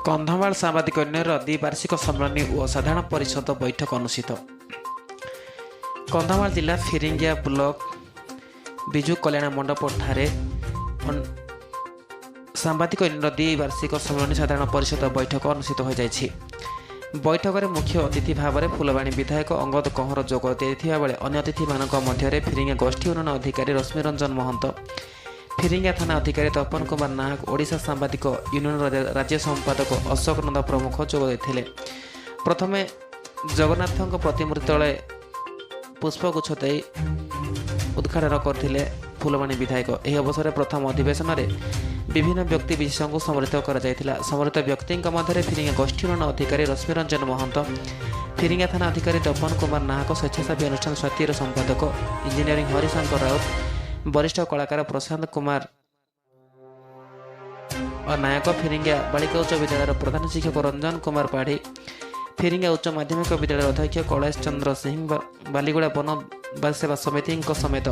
କନ୍ଧମାଳ ସାମ୍ବାଦିକ ୟୁନିୟନର ଦ୍ୱିବାର୍ଷିକ ସମ୍ମିଳନୀ ଓ ସାଧାରଣ ପରିଷଦ ବୈଠକ ଅନୁଷ୍ଠିତ। କନ୍ଧମାଳ ଜିଲ୍ଲା ଫିରିଙ୍ଗିଆ ବ୍ଲକ ବିଜୁ କଲ୍ୟାଣ ମଣ୍ଡପଠାରେ ସାମ୍ବାଦିକ ୟୁନିୟନର ଦ୍ୱିବାର୍ଷିକ ସମ୍ମିଳନୀ ସାଧାରଣ ପରିଷଦ ବୈଠକ ଅନୁଷ୍ଠିତ ହୋଇଯାଇଛି। ବୈଠକରେ ମୁଖ୍ୟ ଅତିଥି ଭାବରେ ଫୁଲବାଣୀ ବିଧାୟକ ଅଙ୍ଗଦ କହଁର ଯୋଗ ଦେଇଥିବା ବେଳେ ଅନ୍ୟ ଅତିଥିମାନଙ୍କ ମଧ୍ୟରେ ଫିରିଙ୍ଗିଆ ଗୋଷ୍ଠୀ ଉନ୍ନୟନ ଅଧିକାରୀ ରଶ୍ମି ରଞ୍ଜନ ମହନ୍ତ, ଫିରିଙ୍ଗିଆ ଥାନା ଅଧିକାରୀ ତପନ କୁମାର ନାୟକ, ଓଡ଼ିଶା ସାମ୍ବାଦିକ ୟୁନିୟନର ରାଜ୍ୟ ସମ୍ପାଦକ ଅଶୋକ ନନ୍ଦ ପ୍ରମୁଖ ଯୋଗ ଦେଇଥିଲେ। ପ୍ରଥମେ ଜଗନ୍ନାଥଙ୍କ ପ୍ରତିମୂର୍ତ୍ତି ତଳେ ପୁଷ୍ପଗୁଚ୍ଛ ଦେଇ ଉଦ୍ଘାଟନ କରିଥିଲେ ଫୁଲବାଣୀ ବିଧାୟକ। ଏହି ଅବସରରେ ପ୍ରଥମ ଅଧିବେଶନରେ ବିଭିନ୍ନ ବ୍ୟକ୍ତି ବିଶେଷଙ୍କୁ ସମ୍ମାନିତ କରାଯାଇଥିଲା। ସମ୍ମାନିତ ବ୍ୟକ୍ତିଙ୍କ ମଧ୍ୟରେ ଫିରିଙ୍ଗିଆ ଗୋଷ୍ଠୀ ଉନ୍ନୟନ ଅଧିକାରୀ ରଶ୍ମି ରଞ୍ଜନ ମହନ୍ତ, ଫିରିଙ୍ଗିଆ ଥାନା ଅଧିକାରୀ ତପନ କୁମାର ନାୟକ, ସ୍ୱେଚ୍ଛାସେବୀ ଅନୁଷ୍ଠାନ ସ୍ୱାତିର ସମ୍ପାଦକ ଇଞ୍ଜିନିୟରିଂ ହରିଶଙ୍କର ରାଉତ, ବରିଷ୍ଠ କଳାକାର ପ୍ରଶାନ୍ତ କୁମାର ନାୟକ, ଫିରିଙ୍ଗିଆ ବାଳିକା ଉଚ୍ଚ ବିଦ୍ୟାଳୟର ପ୍ରଧାନ ଶିକ୍ଷକ ରଞ୍ଜନ କୁମାର ପାଢ଼ୀ, ଫିରିଙ୍ଗିଆ ଉଚ୍ଚ ମାଧ୍ୟମିକ ବିଦ୍ୟାଳୟର ଅଧ୍ୟକ୍ଷ କୈଳାସ ଚନ୍ଦ୍ର ସିଂ, ବାଲିଗୁଡ଼ା ବନ ସେବା ସମିତିଙ୍କ ସମେତ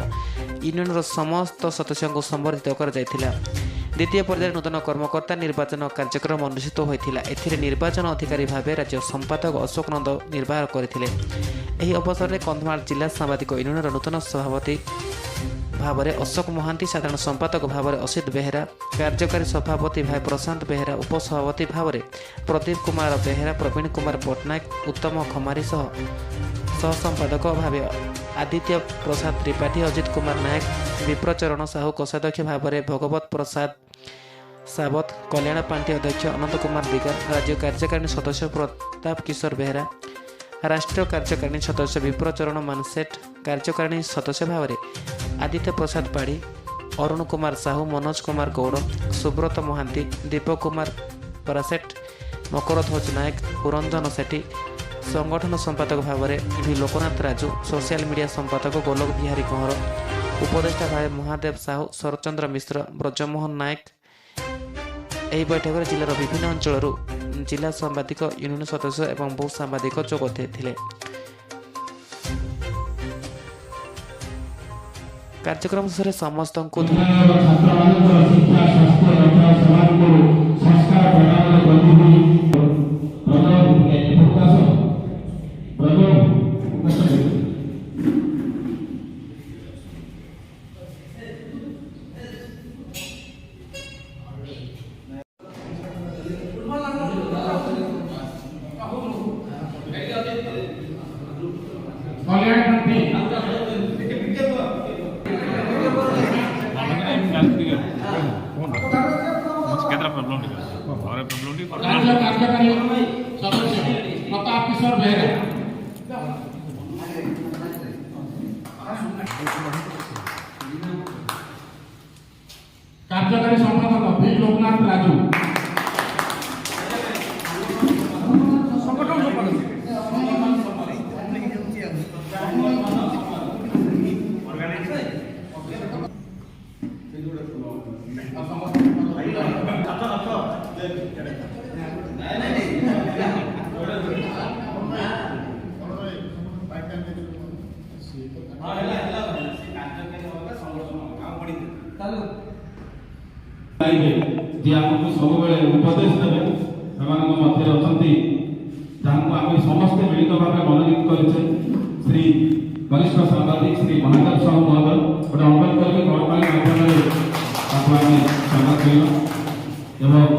ୟୁନିୟନର ସମସ୍ତ ସଦସ୍ୟଙ୍କୁ ସମ୍ବର୍ଦ୍ଧିତ କରାଯାଇଥିଲା। ଦ୍ୱିତୀୟ ପର୍ଯ୍ୟାୟରେ ନୂତନ କର୍ମକର୍ତ୍ତା ନିର୍ବାଚନ କାର୍ଯ୍ୟକ୍ରମ ଅନୁଷ୍ଠିତ ହୋଇଥିଲା। ଏଥିରେ ନିର୍ବାଚନ ଅଧିକାରୀ ଭାବେ ରାଜ୍ୟ ସମ୍ପାଦକ ଅଶୋକ ନନ୍ଦ ନିର୍ବାହ କରିଥିଲେ। ଏହି ଅବସରରେ କନ୍ଧମାଳ ଜିଲ୍ଲା ସାମ୍ବାଦିକ ୟୁନିୟନର ନୂତନ ସଭାପତି ଭାବରେ ଅଶୋକ ମହାନ୍ତି, ସାଧାରଣ ସମ୍ପାଦକ ଭାବରେ ଅସିତ ବେହେରା, କାର୍ଯ୍ୟକାରୀ ସଭାପତି ଭାବେ ପ୍ରଶାନ୍ତ ବେହେରା, ଉପସଭାପତି ଭାବରେ ପ୍ରଦୀପ କୁମାର ବେହେରା, ପ୍ରବୀଣ କୁମାର ପଟ୍ଟନାୟକ, ଉତ୍ତମ ଖମାରୀ ସହ ସମ୍ପାଦକ ଭାବେ ଆଦିତ୍ୟ ପ୍ରସାଦ ତ୍ରିପାଠୀ, ଅଜିତ କୁମାର ନାୟକ, ବିପ୍ରଚରଣ ସାହୁ, କୋଷାଧ୍ୟକ୍ଷ ଭାବରେ ଭଗବତ ପ୍ରସାଦ ସାବତ, କଲ୍ୟାଣ ପାଣ୍ଠି ଅଧ୍ୟକ୍ଷ ଅନନ୍ତ କୁମାର ଦିଗାଲ, ରାଜ୍ୟ କାର୍ଯ୍ୟକାରିଣୀ ସଦସ୍ୟ ପ୍ରତାପ କିଶୋର ବେହେରା, ରାଷ୍ଟ୍ରୀୟ କାର୍ଯ୍ୟକାରିଣୀ ସଦସ୍ୟ ବିପ୍ରଚରଣ ମାନସେଟ, କାର୍ଯ୍ୟକାରିଣୀ ସଦସ୍ୟ ଭାବରେ ଆଦିତ୍ୟ ପ୍ରସାଦ ପାଢ଼ୀ, ଅରୁଣ କୁମାର ସାହୁ, ମନୋଜ କୁମାର ଗୌଡ଼, ସୁବ୍ରତ ମହାନ୍ତି, ଦୀପକ କୁମାର ପରାସେଟ, ମକରଧ୍ୱଜ ନାୟକ, ପୁରଞ୍ଜନ ସେଠୀ, ସଂଗଠନ ସମ୍ପାଦକ ଭାବରେ ଭି ଲୋକନାଥ ରାଜୁ, ସୋସିଆଲ ମିଡ଼ିଆ ସମ୍ପାଦକ ଗୋଲକ ବିହାରୀ କହଁର, ଉପଦେଷ୍ଟା ଭାବେ ମହାଦେବ ସାହୁ, ଶରଚନ୍ଦ୍ର ମିଶ୍ର, ବ୍ରଜମୋହନ ନାୟକ। ଏହି ବୈଠକରେ ଜିଲ୍ଲାର ବିଭିନ୍ନ ଅଞ୍ଚଳରୁ ଜିଲ୍ଲା ସାମ୍ବାଦିକ ୟୁନିୟନ ସଦସ୍ୟ ଏବଂ ବହୁ ସାମ୍ବାଦିକ ଯୋଗ ଦେଇଥିଲେ। କାର୍ଯ୍ୟକ୍ରମ ଶେଷରେ ସମସ୍ତଙ୍କୁ प्रताप किशोर बेहरा, कार्यकारी संपादक भि लोकनाथ राजू, जी आपको सब उपदेश देवे से मध्य अच्छा जहाँ आम समस्ते मिलित भाव मनोनीत कर श्री वरिष्ठ सांबादिक श्री महादेव साहू महोदय गोटे अनुरोध करेंगे गणमान्य माध्यम संवाद एवं